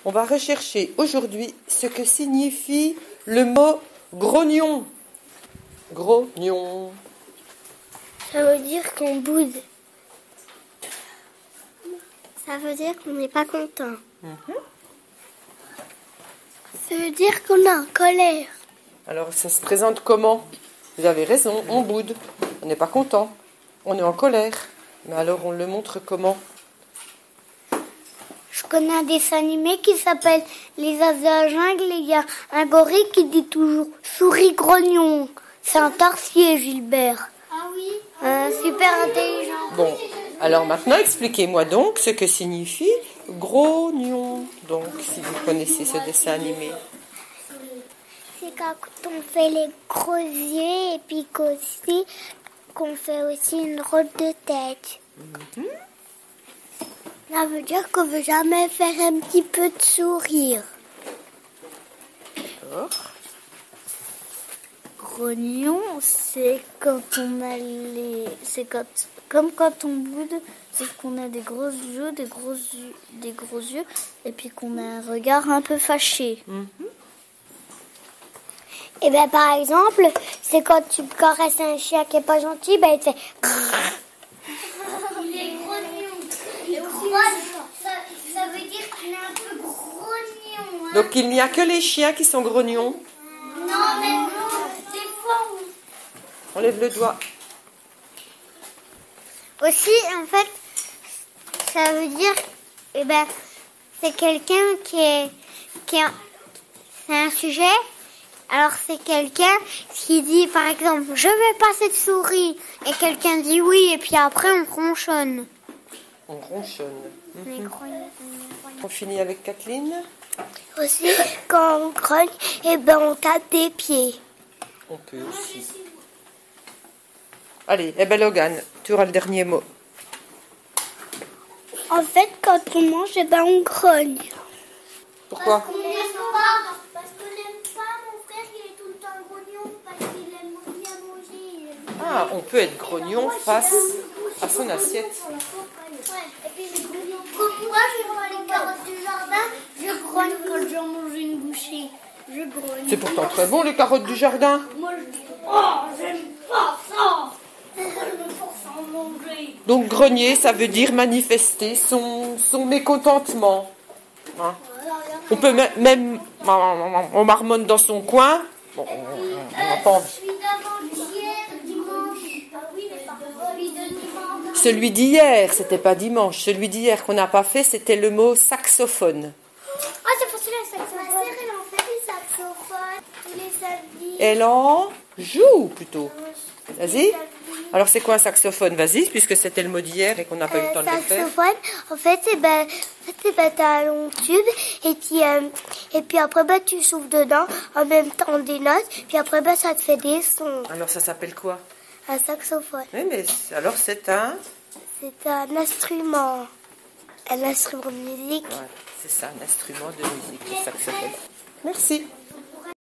On va rechercher aujourd'hui ce que signifie le mot grognon. Grognon. Ça veut dire qu'on boude. Ça veut dire qu'on n'est pas content. Ça veut dire qu'on est en colère. Alors ça se présente comment? Vous avez raison, on boude, on n'est pas content, on est en colère. Mais alors on le montre comment? Je connais un dessin animé qui s'appelle Les As de la Jungle et il y a un gorille qui dit toujours « Souris grognon ». C'est un tarsier, Gilbert. Ah oui. Super intelligent. Bon, alors maintenant expliquez-moi donc ce que signifie grognon. Donc si vous connaissez ce dessin animé. C'est quand on fait les gros yeux et puis qu'aussi qu'on fait aussi une drôle de tête. Ça veut dire qu'on veut jamais faire un petit peu de sourire. D'accord. Grognon, c'est quand on a les... Comme quand on boude, c'est qu'on a des gros yeux, et puis qu'on a un regard un peu fâché. Et bien par exemple, c'est quand tu caresses un chien qui est pas gentil, ben il te fait... Il est grognon. Ça veut dire qu'il est un peu grognon. Hein. Donc il n'y a que les chiens qui sont grognons. Non, mais des fois oui. On lève le doigt. Aussi, en fait, ça veut dire, c'est quelqu'un c'est un sujet. Alors c'est quelqu'un qui dit, par exemple, je veux pas cette souris, et quelqu'un dit oui, et puis après on ronchonne. On ronchonne. On finit avec Kathleen. Aussi, quand on grogne, on tape des pieds. On peut aussi. Allez, Logan, tu auras le dernier mot. En fait, quand on mange, on grogne. Pourquoi? Parce qu'on n'aime pas mon frère, il est tout le temps grognon parce qu'il aime bien manger. Ah, on peut être grognon face à son assiette. Et puis moi, je vois les carottes du jardin, je grogne quand j'en mange une bouchée. Je grogne. C'est pourtant très bon, les carottes du jardin. Moi, je dis, oh, j'aime pas ça. Je me force à en manger. Donc grogner, ça veut dire manifester son mécontentement. Hein? On peut même... On marmonne dans son coin. Bon, on n'a pas envie. Celui d'avant-hier, dimanche. Ah oui, mais celui de dimanche. Celui d'hier, c'était pas dimanche. Celui d'hier qu'on n'a pas fait, c'était le mot saxophone. Ah, c'est pour cela, le saxophone. Ma sœur, elle en fait du saxophone tous les samedis. Elle en joue plutôt. Vas-y. Alors c'est quoi un saxophone? Vas-y, puisque c'était le mot d'hier et qu'on n'a pas eu le temps de le faire. Saxophone, en fait, t'as un long tube et puis après, tu souffles dedans en même temps des notes, puis après, ça te fait des sons. Alors ça s'appelle quoi? Un saxophone. Oui, mais alors c'est un... C'est un instrument. Un instrument de musique. Ouais, c'est ça, un instrument de musique, le saxophone. Merci.